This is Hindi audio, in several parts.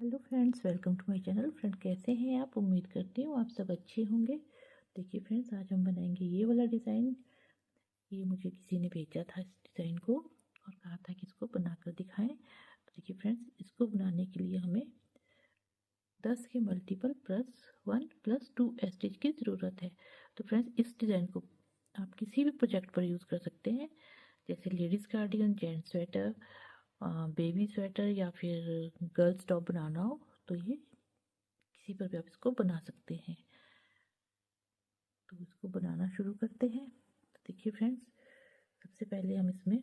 Hello friends, welcome to my channel. Friend, कैसे हैं आप? उम्मीद करती हूँ आप सब अच्छे होंगे। देखिए फ्रेंड्स, आज हम बनाएंगे ये वाला डिज़ाइन। ये मुझे किसी ने भेजा था इस डिज़ाइन को और कहा था कि इसको बनाकर दिखाएं। तो देखिए फ्रेंड्स, इसको बनाने के लिए हमें 10 के मल्टीपल +1 +2 स्टिच की ज़रूरत है। तो फ्रेंड्स, इस डिज़ाइन को आप किसी भी प्रोजेक्ट पर यूज़ कर सकते हैं, जैसे ladies cardigan, gents sweater, baby sweater या फिर गर्ल्स टॉप बनाना हो तो ये किसी पर भी आप इसको बना सकते हैं। तो इसको बनाना शुरू करते हैं। तो देखिए फ्रेंड्स, सबसे पहले हम इसमें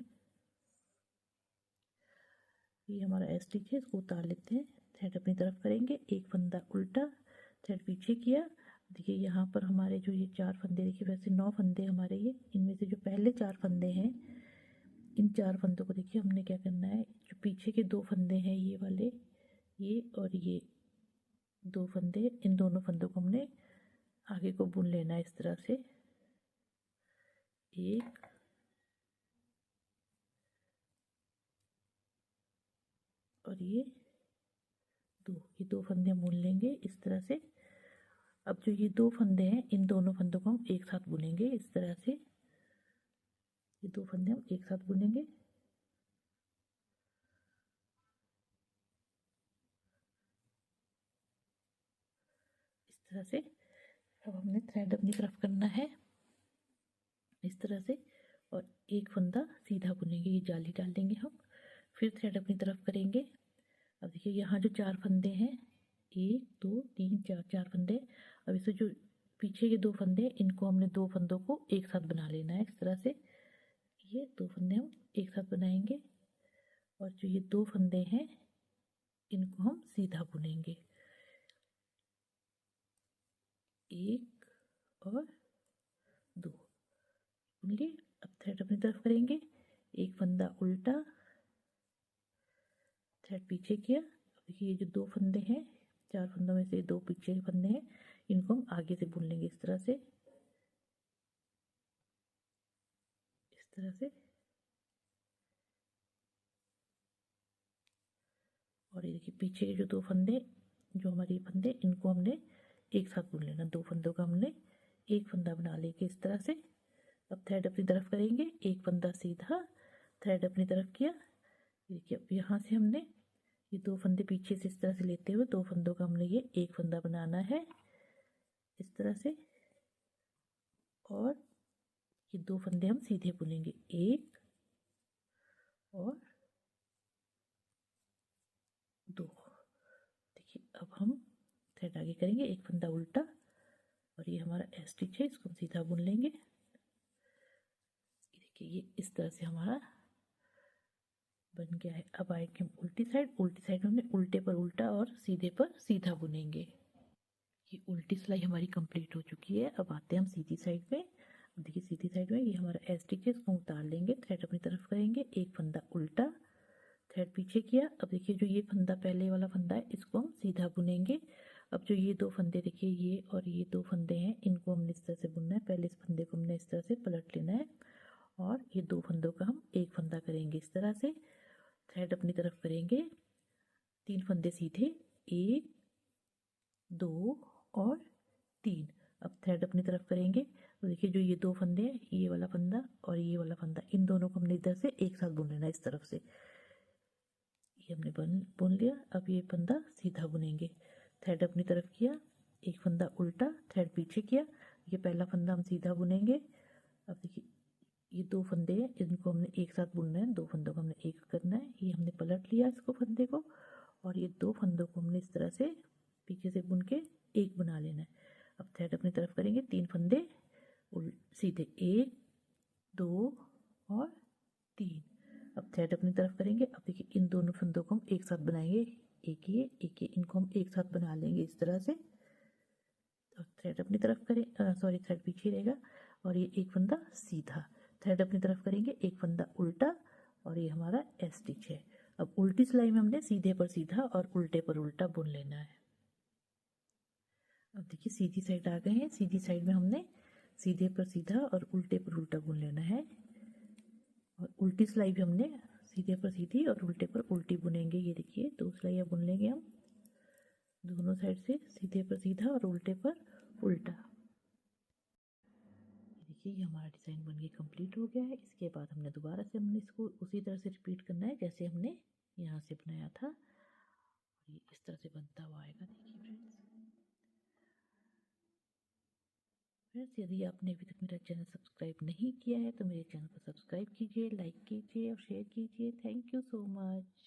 ये हमारा स्टिच है, इसको उतार लेते हैं। थ्रेड अपनी तरफ करेंगे, एक फंदा उल्टा, थ्रेड पीछे किया। देखिए यहाँ पर हमारे जो ये 4 फंदे, देखिए वैसे 9 फंदे हमारे, ये इनमें से जो पहले 4 फंदे हैं, इन 4 फंदों को देखिए हमने क्या करना है, जो पीछे के 2 फंदे हैं ये वाले, ये और ये 2 फंदे, इन दोनों फंदों को हमने आगे को बुन लेना है इस तरह से। एक और ये दो फंदे बुन लेंगे इस तरह से। अब जो ये 2 फंदे हैं, इन दोनों फंदों को हम एक साथ बुनेंगे इस तरह से। ये 2 फंदे हम एक साथ बुनेंगे इस तरह से। अब हमने थ्रेड अपनी तरफ करना है इस तरह से, और एक फंदा सीधा बुनेंगे, ये जाली डाल देंगे हम। फिर थ्रेड अपनी तरफ करेंगे। अब देखिए यहाँ जो 4 फंदे हैं, 1 2 3 4, 4 फंदे। अब इससे जो पीछे के 2 फंदे, इनको हमने 2 फंदों को एक साथ बना लेना है इस तरह से। ये 2 फंदे हम एक साथ बनाएंगे और जो ये 2 फंदे हैं, इनको हम सीधा बुनेंगे, 1 और 2 बुन लिए। अब थ्रेड अपनी तरफ करेंगे, एक फंदा उल्टा, थ्रेड पीछे किया। देखिए ये जो 2 फंदे हैं, 4 फंदों में से 2 पीछे के फंदे हैं, इनको हम आगे से बुन लेंगे इस तरह से, इस तरह से। और ये देखिए पीछे के जो 2 फंदे, जो हमारे फंदे, इनको हमने एक साथ बुन लेना। 2 फंदों का हमने एक फंदा बना लेंगे इस तरह से। अब थ्रेड अपनी तरफ करेंगे, एक फंदा सीधा, थ्रेड अपनी तरफ किया। देखिए अब यहाँ से हमने ये 2 फंदे पीछे से इस तरह से लेते हुए 2 फंदों का हमने ये एक फंदा बनाना है इस तरह से। और ये 2 फंदे हम सीधे बुनेंगे, 1 और 2। देखिए अब हम थ्रेड आगे करेंगे, एक फंदा उल्टा, और ये हमारा स्टिच है, इसको हम सीधा बुन लेंगे। देखिए ये इस तरह से हमारा बन गया है। अब आएंगे हम उल्टी साइड। उल्टी साइड में हमने उल्टे पर उल्टा और सीधे पर सीधा बुनेंगे। ये उल्टी सिलाई हमारी कंप्लीट हो चुकी है। अब आते हैं हम सीधी साइड में। देखिए सीधी साइड में ये हमारा स्टिच है, इसको उतार लेंगे, थ्रेड अपनी तरफ करेंगे, एक फंदा उल्टा, थ्रेड पीछे किया। अब देखिए जो ये फंदा, पहले वाला फंदा है, इसको हम सीधा बुनेंगे। अब जो ये 2 फंदे, देखिए ये और ये 2 फंदे हैं, इनको हमने इस तरह से बुनना है। पहले इस फंदे को हमने इस तरह से पलट लेना है और ये 2 फंदों का हम एक फंदा करेंगे इस तरह से। थ्रेड अपनी तरफ करेंगे, 3 फंदे सीधे, 1 2 और 3। अब थ्रेड अपनी तरफ करेंगे तो देखिए जो ये 2 फंदे हैं, ये वाला फंदा और ये वाला फंदा, इन दोनों को हमने इधर से एक साथ बुन लेना इस तरफ से। ये हमने बुन लिया। अब ये फंदा सीधा बुनेंगे, थ्रेड अपनी तरफ किया, एक फंदा उल्टा, थ्रेड पीछे किया। ये पहला फंदा हम सीधा बुनेंगे। अब देखिए ये 2 फंदे हैं, इनको हमने एक साथ बुनना है, 2 फंदों को हमने एक करना है। ये हमने पलट लिया इसको, फंदे को, और ये 2 फंदों को हमने इस तरह से पीछे से बुन के एक बना लेना है। अब थ्रेड अपनी तरफ करेंगे, 3 फंदे सीधे, 1 2 और 3। अब थ्रेड अपनी तरफ करेंगे। अब देखिए इन दोनों फंदों को हम एक साथ बनाएंगे, एक ये एक ये, इनको हम एक साथ बना लेंगे इस तरह से। तो थ्रेड अपनी तरफ करें, सॉरी थ्रेड पीछे रहेगा, और ये एक फंदा सीधा, थ्रेड अपनी तरफ करेंगे, एक फंदा उल्टा, और ये हमारा स्टिच है। अब उल्टी सिलाई में हमने सीधे पर सीधा और उल्टे पर उल्टा बुन लेना है। अब देखिए सीधी साइड आ गए हैं। सीधी साइड में हमने सीधे पर सीधा और उल्टे पर उल्टा बुन लेना है। और उल्टी सिलाई भी हमने सीधे पर सीधी और उल्टे पर उल्टी बुनेंगे। ये देखिए 2 सिलाइयाँ बुन लेंगे हम। दोनों साइड से सीधे पर सीधा और उल्टे पर उल्टा। देखिए ये हमारा डिज़ाइन बन के कंप्लीट हो गया है। इसके बाद हमने दोबारा से हमने इसको उसी तरह से रिपीट करना है जैसे हमने यहाँ से बनाया था। ये इस तरह से बनता हुआ आएगा। देखिए फ्रेंड्स यदि आपने अभी तक मेरा चैनल सब्सक्राइब नहीं किया है तो मेरे चैनल को सब्सक्राइब कीजिए, लाइक कीजिए और शेयर कीजिए। Thank you so much.